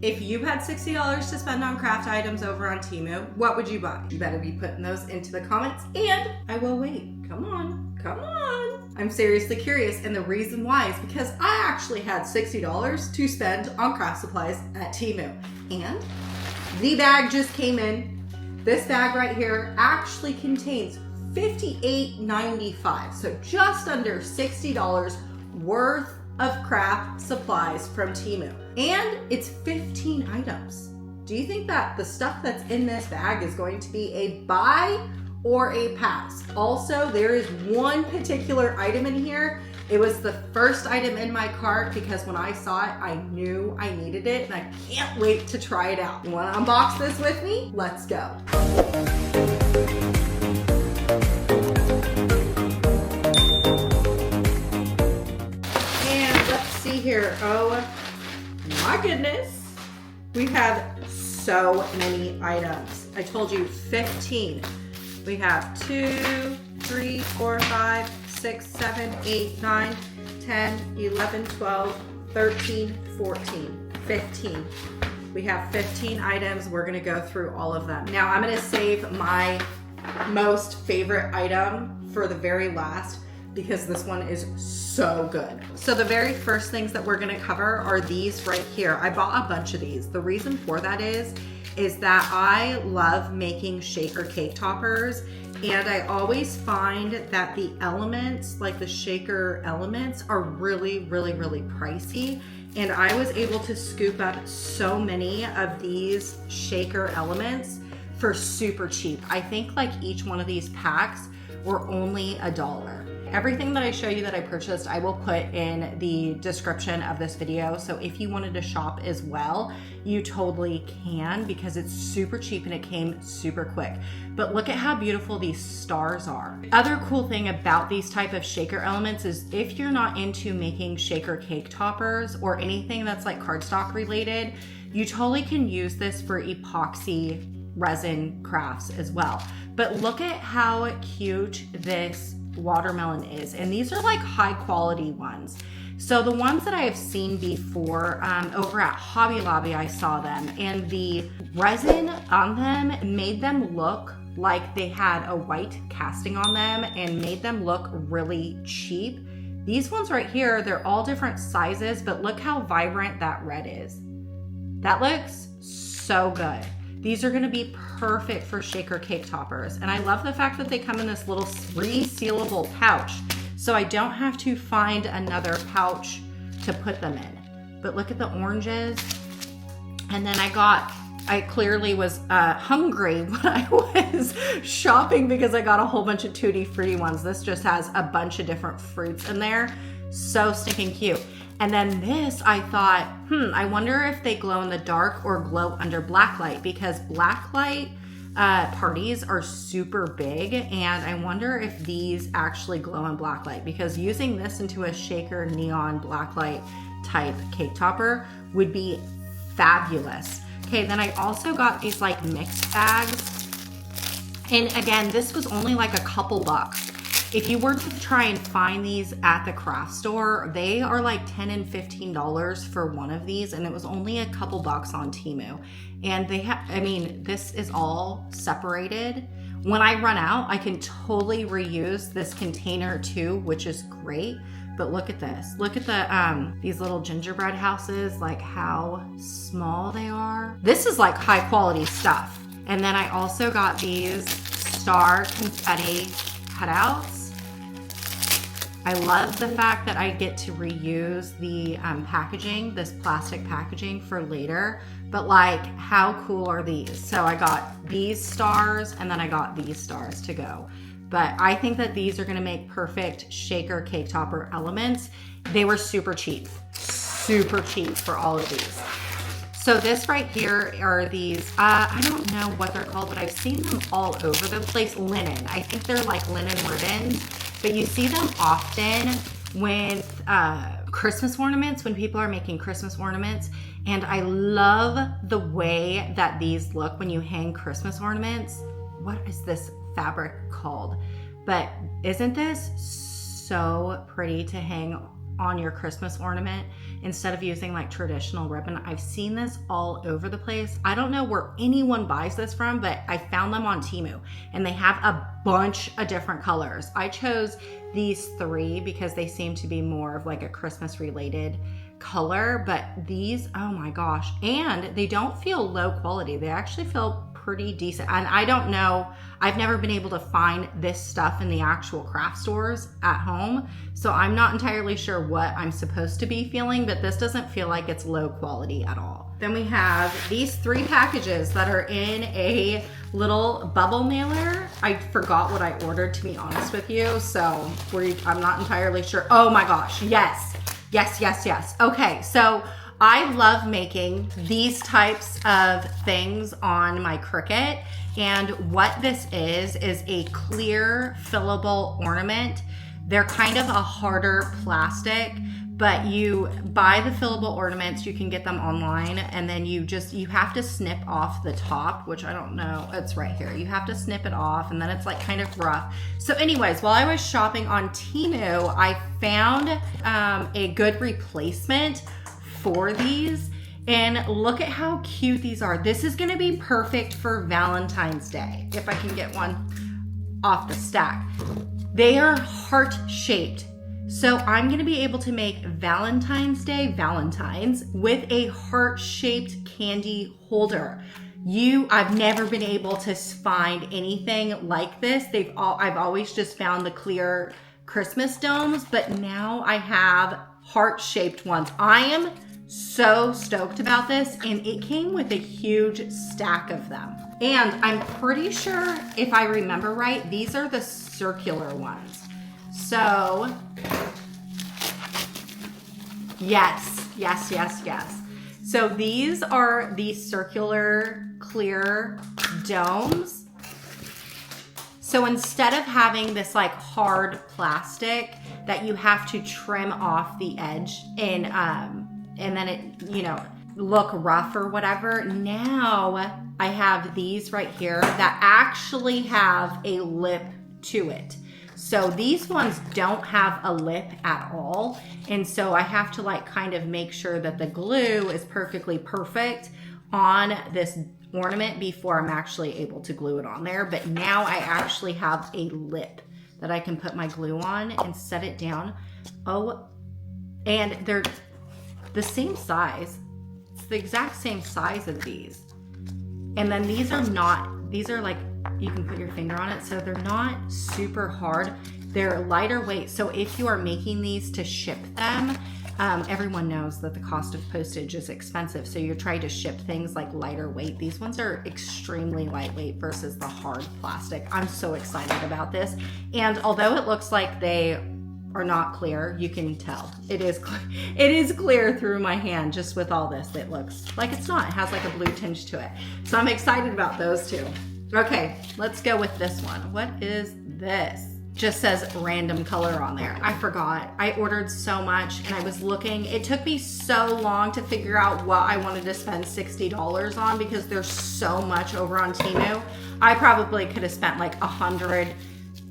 If you had $60 to spend on craft items over on Temu, what would you buy? You better be putting those into the comments, and I will wait. Come on, come on. I'm seriously curious, and the reason why is because I actually had $60 to spend on craft supplies at Temu, and the bag just came in. This bag right here actually contains $58.95, so just under $60 worth of craft supplies from Temu. And it's 15 items. Do you think that the stuff that's in this bag is going to be a buy or a pass? Also, there is one particular item in here. It was the first item in my cart because when I saw it, I knew I needed it, and I can't wait to try it out. You wanna unbox this with me? Let's go. Here. Oh my goodness. We have so many items. I told you 15. We have 2, 3, 4, 5, 6, 7, 8, 9, 10, 11, 12, 13, 14, 15. We have 15 items. We're gonna go through all of them. Now I'm gonna save my most favorite item for the very last, because this one is so good. So the very first things that we're gonna cover are these right here. I bought a bunch of these. The reason for that is that I love making shaker cake toppers, and I always find that the elements, like the shaker elements, are really, really, really pricey. And I was able to scoop up so many of these shaker elements for super cheap. I think like each one of these packs were only $1. Everything that I show you that I purchased, I will put in the description of this video. So if you wanted to shop as well, you totally can, because it's super cheap and it came super quick. But look at how beautiful these stars are. Other cool thing about these type of shaker elements is if you're not into making shaker cake toppers or anything that's like cardstock related, you totally can use this for epoxy resin crafts as well. But look at how cute this watermelon is, and these are like high quality ones. So the ones that I have seen before over at Hobby Lobby, I saw them, and the resin on them made them look like they had a white casting on them and made them look really cheap. These ones right here, they're all different sizes, but look how vibrant that red is. That looks so good. These are gonna be perfect for shaker cake toppers. And I love the fact that they come in this little resealable pouch, so I don't have to find another pouch to put them in. But look at the oranges. And then I clearly was hungry when I was shopping because I got a whole bunch of Tutti Frutti ones. This just has a bunch of different fruits in there. So stinking cute. And then this, I thought, I wonder if they glow in the dark or glow under black light, because black light parties are super big, and I wonder if these actually glow in black light, because using this into a shaker neon black light type cake topper would be fabulous. Okay, then I also got these like mixed bags. And again, this was only like a couple bucks. If you were to try and find these at the craft store, they are like $10 and $15 for one of these, and it was only a couple bucks on Temu. And they have, I mean, this is all separated. When I run out, I can totally reuse this container too, which is great. But look at this. Look at the these little gingerbread houses, like how small they are. This is like high quality stuff. And then I also got these star confetti cutouts. I love the fact that I get to reuse the packaging, this plastic packaging, for later. But like, how cool are these? So I got these stars, and then I got these stars to go. But I think that these are gonna make perfect shaker cake topper elements. They were super cheap for all of these. So this right here are these, I don't know what they're called, but I've seen them all over the place. Linen, I think they're like linen ribbons, but you see them often with Christmas ornaments, when people are making Christmas ornaments. And I love the way that these look when you hang Christmas ornaments. What is this fabric called? But isn't this so pretty to hang on your Christmas ornament? instead of using like traditional ribbon. I've seen this all over the place. I don't know where anyone buys this from, but I found them on Temu and they have a bunch of different colors. I chose these 3 because they seem to be more of like a Christmas related color, but these, oh my gosh, and they don't feel low quality. They actually feel pretty decent. And I don't know, I've never been able to find this stuff in the actual craft stores at home, so I'm not entirely sure what I'm supposed to be feeling, but this doesn't feel like it's low quality at all. Then we have these 3 packages that are in a little bubble mailer. I forgot what I ordered, to be honest with you, so I'm not entirely sure. Oh my gosh, yes. Okay, so I love making these types of things on my Cricut, and what this is a clear fillable ornament. They're kind of a harder plastic, but you buy the fillable ornaments, you can get them online, and then you have to snip off the top, which I don't know, it's right here. You have to snip it off, and then it's like kind of rough. So anyways, while I was shopping on Temu, I found a good replacement for these, and look at how cute these are. This is gonna be perfect for Valentine's Day, if I can get one off the stack. They are heart shaped. So I'm gonna be able to make Valentine's Day Valentines with a heart-shaped candy holder. I've never been able to find anything like this. I've always just found the clear Christmas domes, but now I have heart-shaped ones. I am so stoked about this, and it came with a huge stack of them. And I'm pretty sure, if I remember right, these are the circular ones. So, yes. So these are the circular clear domes. So instead of having this like hard plastic that you have to trim off the edge and then it, look rough or whatever, now I have these right here that actually have a lip to it. So these ones don't have a lip at all. And so I have to like kind of make sure that the glue is perfect on this ornament before I'm actually able to glue it on there. But now I actually have a lip that I can put my glue on and set it down. Oh, and they're the same size. It's the exact same size of these. And then these are like, you can put your finger on it, so they're not super hard. They're lighter weight, so if you are making these to ship them, everyone knows that the cost of postage is expensive, so you're trying to ship things like lighter weight. These ones are extremely lightweight versus the hard plastic. I'm so excited about this, and although it looks like they are not clear, you can tell it is clear through my hand. Just with all this, it looks like it's not. It has like a blue tinge to it, so I'm excited about those two. Okay, let's go with this one. What is this? Just says random color on there. I forgot. I ordered so much and I was looking. It took me so long to figure out what I wanted to spend $60 on because there's so much over on Temu. I probably could have spent like $100,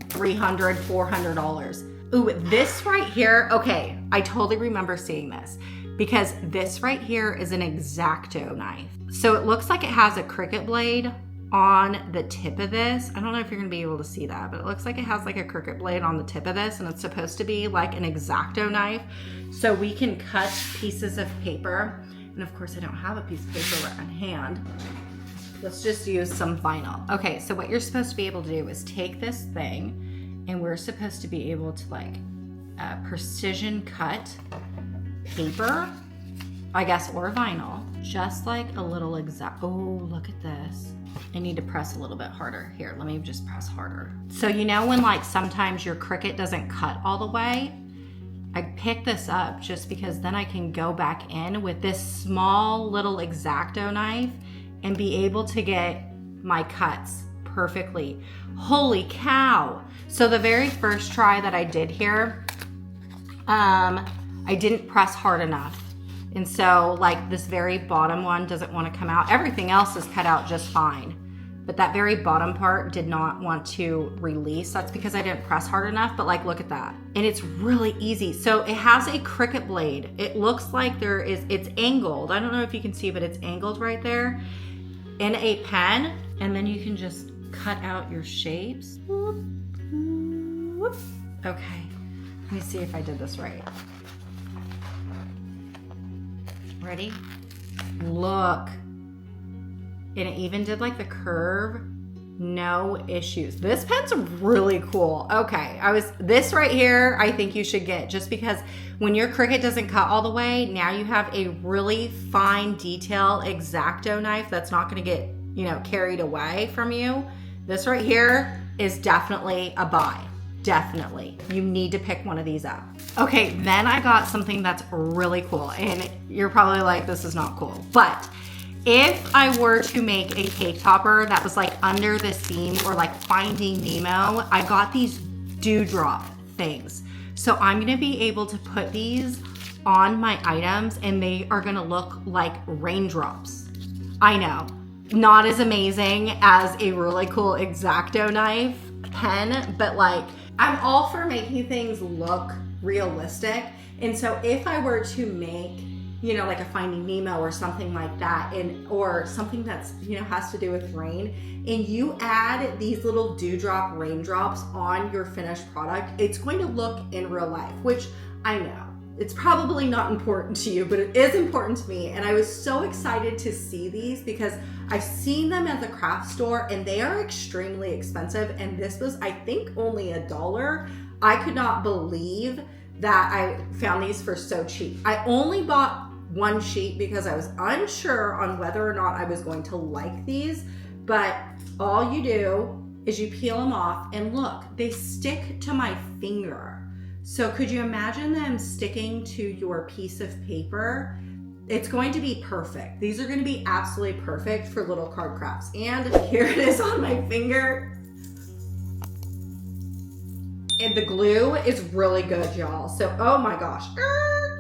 $300, $400. Ooh, this right here. Okay, I totally remember seeing this because this right here is an X-Acto knife. So it looks like it has a Cricut blade on the tip of this. I don't know if you're gonna be able to see that, but it looks like it has like a Cricut blade on the tip of this, and it's supposed to be like an X-Acto knife. So we can cut pieces of paper. And of course I don't have a piece of paper right on hand. Let's just use some vinyl. Okay, so what you're supposed to be able to do is take this thing, and we're supposed to be able to like precision cut paper, I guess, or vinyl, just like a little oh, look at this. I need to press a little bit harder. Here, let me just press harder. So you know when like sometimes your Cricut doesn't cut all the way? I picked this up just because then I can go back in with this small little X-Acto knife and be able to get my cuts perfectly. Holy cow. So the very first try that I did here, I didn't press hard enough. And so like this very bottom one doesn't want to come out. Everything else is cut out just fine. but that very bottom part did not want to release. That's because I didn't press hard enough, but like, look at that. And it's really easy. So it has a Cricut blade. It looks like it's angled. I don't know if you can see, but it's angled right there in a pen. And then you can just cut out your shapes. Whoop, whoop. Okay, let me see if I did this right. Ready? Look. And it even did like the curve, no issues. This pen's really cool. Okay, this right here, I think you should get, just because when your Cricut doesn't cut all the way, now you have a really fine detail X-Acto knife that's not gonna get, carried away from you. This right here is definitely a buy. Definitely. You need to pick one of these up. Okay, then I got something that's really cool, and you're probably like, this is not cool, but if I were to make a cake topper that was like under the seam or like Finding Nemo, I got these dewdrop things. So I'm gonna be able to put these on my items and they are gonna look like raindrops. I know, not as amazing as a really cool X-Acto knife pen, but like, I'm all for making things look realistic. And so if I were to make, like a Finding Nemo or something like that, or something that's, has to do with rain, and you add these little dewdrop raindrops on your finished product, it's going to look in real life, which I know it's probably not important to you, but it is important to me. And I was so excited to see these because I've seen them at the craft store and they are extremely expensive. And this was, I think, only $1. I could not believe that I found these for so cheap. I only bought one sheet because I was unsure on whether or not I was going to like these, but all you do is you peel them off and look, they stick to my finger. So could you imagine them sticking to your piece of paper? It's going to be perfect. These are going to be absolutely perfect for little card crafts. And here it is on my finger. And the glue is really good, y'all. So, oh my gosh.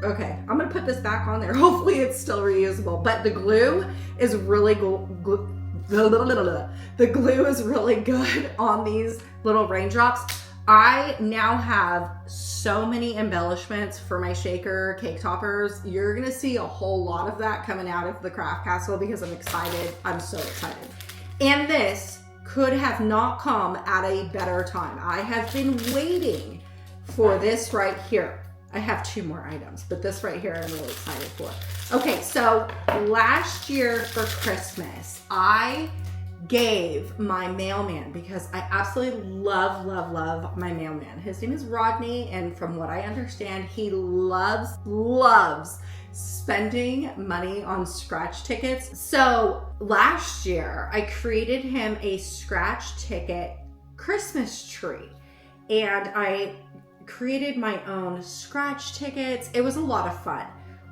Okay, I'm gonna put this back on there. Hopefully it's still reusable, but the glue is really the glue is really good on these little raindrops. I now have so many embellishments for my shaker cake toppers. You're gonna see a whole lot of that coming out of the Craft Castle because I'm excited. I'm so excited. And this could have not come at a better time. I have been waiting for this right here. I have 2 more items, but this right here I'm really excited for. Okay, so last year for Christmas, I gave my mailman, because I absolutely love my mailman. His name is Rodney, and from what I understand, he loves spending money on scratch tickets. So last year, I created him a scratch ticket Christmas tree, and I created my own scratch tickets. It was a lot of fun.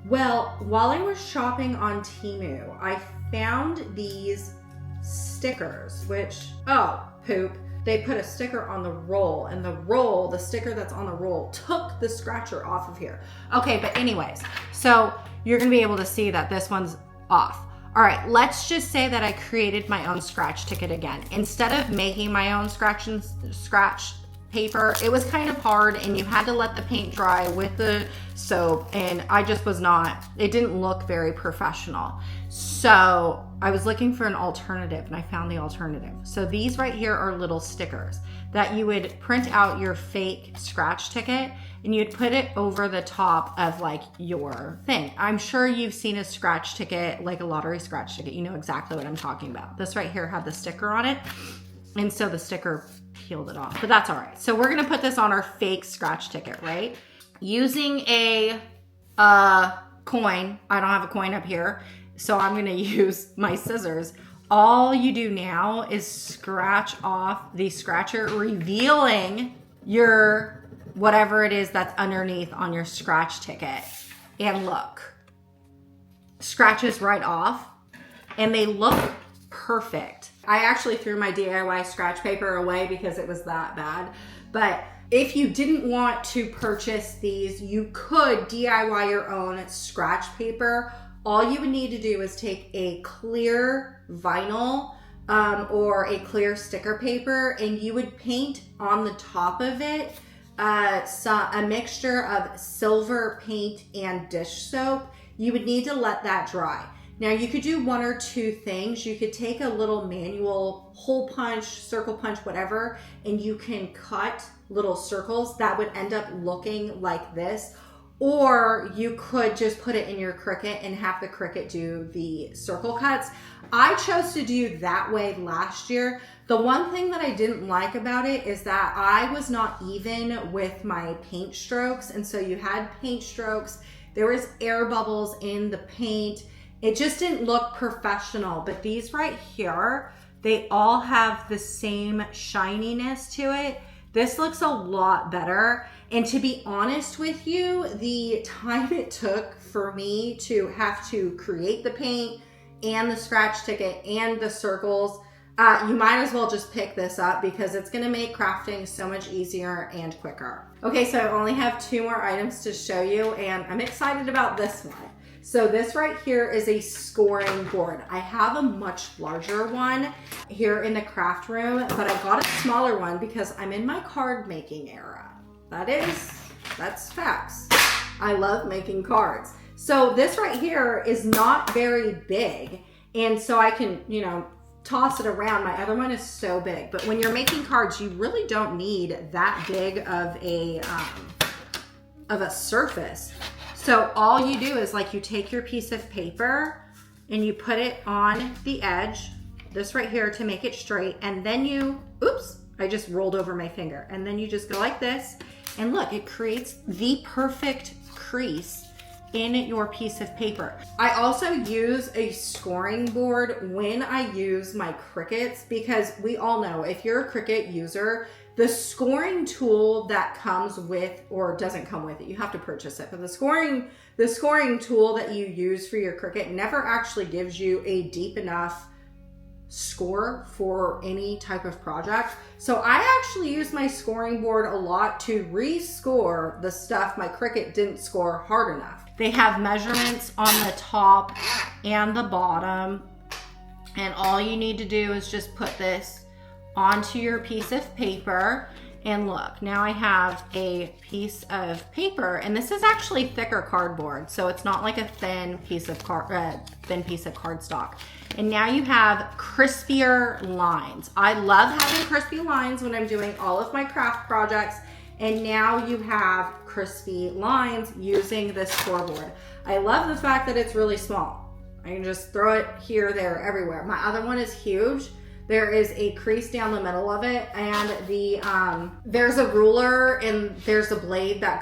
Well, while I was shopping on Temu, I found these stickers, which, oh, poop. They put a sticker on the roll, and the sticker that's on the roll took the scratcher off of here. Okay, but anyways, so you're gonna be able to see that this one's off. All right, let's just say that I created my own scratch ticket again. Instead of making my own scratch paper, it was kind of hard, and you had to let the paint dry with the soap, and I just was not, it didn't look very professional. So I was looking for an alternative, and I found the alternative. So these right here are little stickers that you would print out your fake scratch ticket, and you'd put it over the top of like your thing. I'm sure you've seen a scratch ticket, like a lottery scratch ticket. You know exactly what I'm talking about. This right here had the sticker on it, and so the sticker peeled it off, but that's all right. So we're gonna put this on our fake scratch ticket, right? Using a coin. I don't have a coin up here, so I'm gonna use my scissors. All you do now is scratch off the scratcher, revealing your whatever it is that's underneath on your scratch ticket. And look, scratches right off, and they look perfect. I actually threw my DIY scratch paper away because it was that bad. But if you didn't want to purchase these, you could DIY your own scratch paper. All you would need to do is take a clear vinyl or a clear sticker paper, and you would paint on the top of it a mixture of silver paint and dish soap. You would need to let that dry. Now you could do one or two things. You could take a little manual hole punch, circle punch, whatever, and you can cut little circles that would end up looking like this. Or you could just put it in your Cricut and have the Cricut do the circle cuts. I chose to do that way last year. The one thing that I didn't like about it is that I was not even with my paint strokes. And so you had paint strokes, there was air bubbles in the paint. It just didn't look professional. But these right here, they all have the same shininess to it. This looks a lot better. And to be honest with you, the time it took for me to have to create the paint and the scratch ticket and the circles, you might as well just pick this up because it's gonna make crafting so much easier and quicker. Okay, so I only have 2 more items to show you, and I'm excited about this one. So this right here is a scoring board. I have a much larger one here in the craft room, but I got a smaller one because I'm in my card making era. That's facts. I love making cards. So this right here is not very big. And so I can, you know, toss it around. My other one is so big, but when you're making cards, you really don't need that big of a surface. So all you do is like you take your piece of paper and you put it on the edge, this right here to make it straight. And then you, oops, I just rolled over my finger. And then you just go like this. And look, it creates the perfect crease in your piece of paper. I also use a scoring board when I use my Cricuts, because we all know if you're a Cricut user, the scoring tool that comes with, or doesn't come with it, you have to purchase it, but the scoring tool that you use for your Cricut never actually gives you a deep enough score for any type of project. So I actually use my scoring board a lot to rescore the stuff my Cricut didn't score hard enough. They have measurements on the top and the bottom, and all you need to do is just put this onto your piece of paper. And look, now I have a piece of paper, and this is actually thicker cardboard, so it's not like a thin piece of cardstock. And now you have crispier lines. I love having crispy lines when I'm doing all of my craft projects, and now you have crispy lines using this scoreboard. I love the fact that it's really small. I can just throw it here, there, everywhere. My other one is huge. There is a crease down the middle of it, and there's a ruler and there's a blade that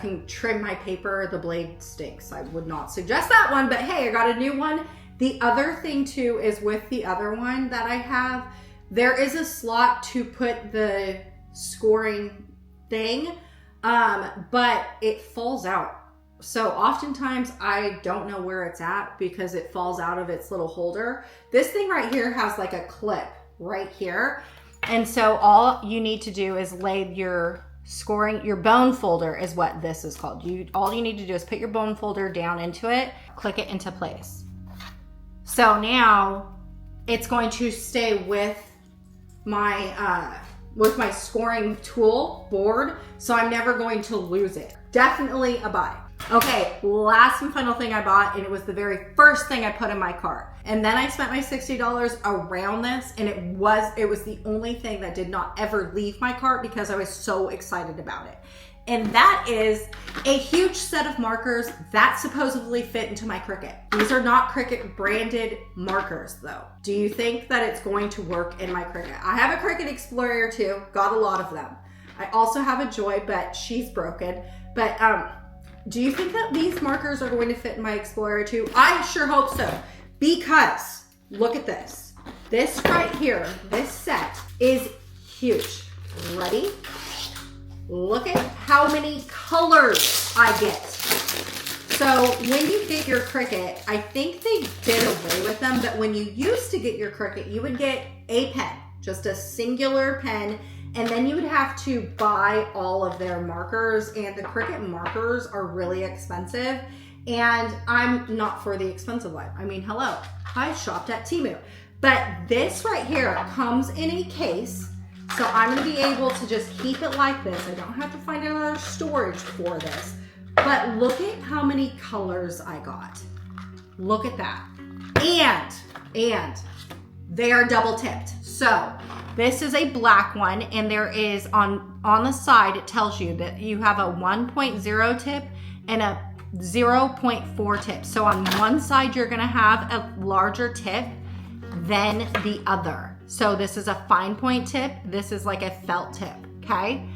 can trim my paper. The blade stinks. I would not suggest that one, but hey, I got a new one. The other thing too is with the other one that I have, there is a slot to put the scoring thing, but it falls out. So oftentimes I don't know where it's at because it falls out of its little holder. This thing right here has like a clip right here. And so all you need to do is lay your bone folder is what this is called. All you need to do is put your bone folder down into it, click it into place. So now it's going to stay with my scoring tool board. So I'm never going to lose it. Definitely a buy. Okay, last and final thing I bought, and it was the very first thing I put in my cart. And then I spent my $60 around this, and it was the only thing that did not ever leave my cart because I was so excited about it. And that is a huge set of markers that supposedly fit into my Cricut. These are not Cricut branded markers though. Do you think that it's going to work in my Cricut? I have a Cricut Explorer too, got a lot of them. I also have a Joy, but she's broken. But do you think that these markers are going to fit in my Explorer too? I sure hope so, because look at this. This right here, this set is huge. Ready? Look at how many colors I get. So when you get your Cricut, I think they did away with them, but when you used to get your Cricut, you would get a pen, just a singular pen, and then you would have to buy all of their markers, and the Cricut markers are really expensive, and I'm not for the expensive life. I mean, hello, I shopped at Temu. But this right here comes in a case. So I'm gonna be able to just keep it like this. I don't have to find another storage for this. But look at how many colors I got. Look at that. And they are double tipped. So this is a black one, and there is on the side, it tells you that you have a 1.0 tip and a 0.4 tip. So on one side, you're gonna have a larger tip than the other. So this is a fine point tip. This is like a felt tip, okay?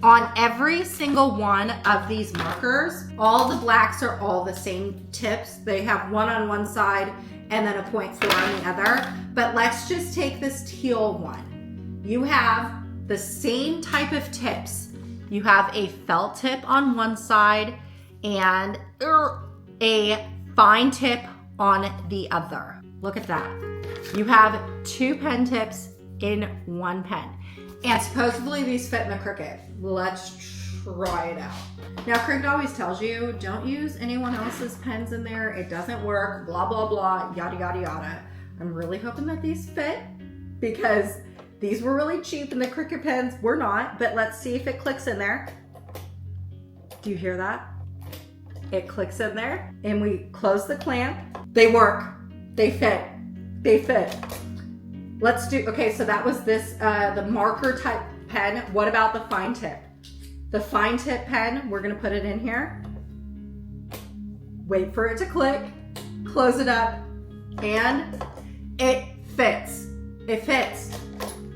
On every single one of these markers, all the blacks are all the same tips. They have one on one side and then a 0.4 on the other. But let's just take this teal one. You have the same type of tips. You have a felt tip on one side and a fine tip on the other. Look at that. You have 2 pen tips in 1 pen. And supposedly these fit in the Cricut. Let's try it out. Now Cricut always tells you, don't use anyone else's pens in there. It doesn't work, blah, blah, blah, yada, yada, yada. I'm really hoping that these fit because these were really cheap and the Cricut pens were not, but let's see if it clicks in there. Do you hear that? It clicks in there and we close the clamp. They work, they fit, they fit. Let's do, okay, so that was this, the marker type pen. What about the fine tip? The fine tip pen, we're gonna put it in here. Wait for it to click, close it up, and it fits. It fits.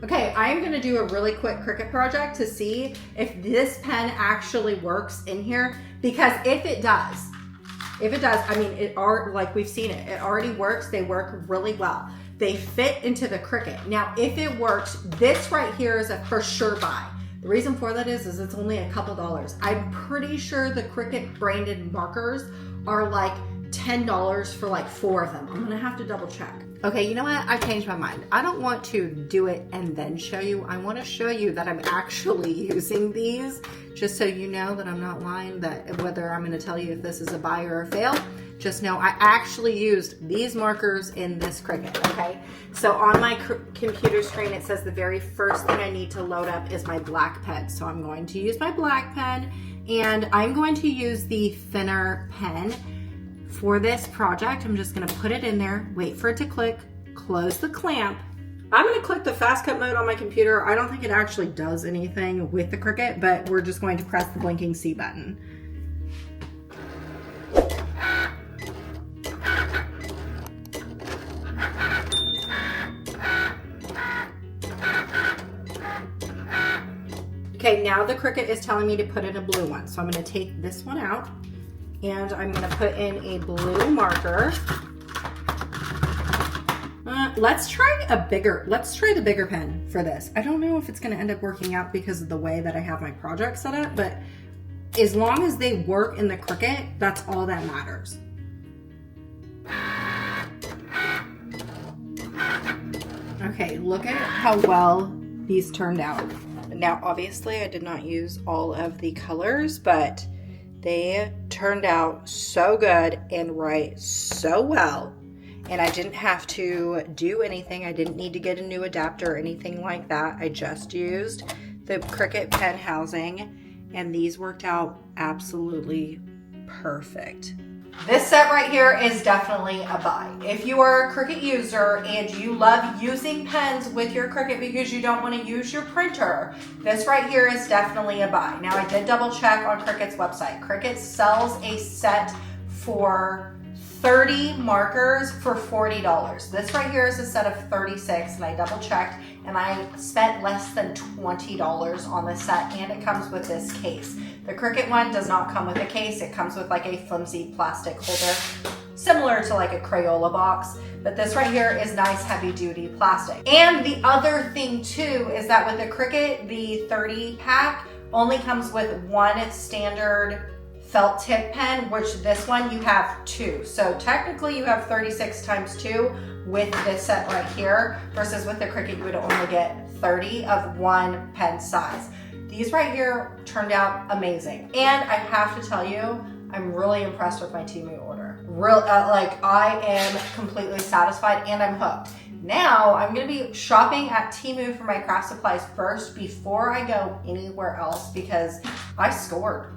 Okay, I am gonna do a really quick Cricut project to see if this pen actually works in here, because if it does, I mean, like we've seen it, it already works, they work really well. They fit into the Cricut. Now, if it works, this right here is a for sure buy. The reason for that is it's only a couple dollars. I'm pretty sure the Cricut branded markers are like $10 for like 4 of them. I'm gonna have to double check. Okay, you know what? I've changed my mind. I don't want to do it and then show you. I want to show you that I'm actually using these, just so you know that I'm not lying, that whether I'm gonna tell you if this is a buy or a fail. Just know I actually used these markers in this Cricut, okay? So on my computer screen, it says the very first thing I need to load up is my black pen. So I'm going to use my black pen, and I'm going to use the thinner pen for this project. I'm just gonna put it in there, wait for it to click, close the clamp. I'm gonna click the fast cut mode on my computer. I don't think it actually does anything with the Cricut, but we're just going to press the blinking C button. Okay, now the Cricut is telling me to put in a blue one. So I'm gonna take this one out and I'm gonna put in a blue marker. Let's try the bigger pen for this. I don't know if it's gonna end up working out because of the way that I have my project set up, but as long as they work in the Cricut, that's all that matters. Okay, look at how well these turned out. Now, obviously, I did not use all of the colors, but they turned out so good and write so well. And I didn't have to do anything. I didn't need to get a new adapter or anything like that. I just used the Cricut pen housing, and these worked out absolutely perfect. This set right here is definitely a buy. If you are a Cricut user and you love using pens with your Cricut because you don't want to use your printer, this right here is definitely a buy. Now, I did double check on Cricut's website. Cricut sells a set for 30 markers for $40. This right here is a set of 36, and I double checked, and I spent less than $20 on this set, and it comes with this case. The Cricut one does not come with a case. It comes with like a flimsy plastic holder, similar to like a Crayola box, but this right here is nice heavy duty plastic. And the other thing too is that with the Cricut, the 30 pack only comes with one standard felt tip pen, which this one you have 2. So technically you have 36 times 2 with this set right here, versus with the Cricut you would only get 30 of one pen size. These right here turned out amazing. And I have to tell you, I'm really impressed with my Temu order. Like, I am completely satisfied and I'm hooked. Now I'm gonna be shopping at Temu for my craft supplies first before I go anywhere else because I scored.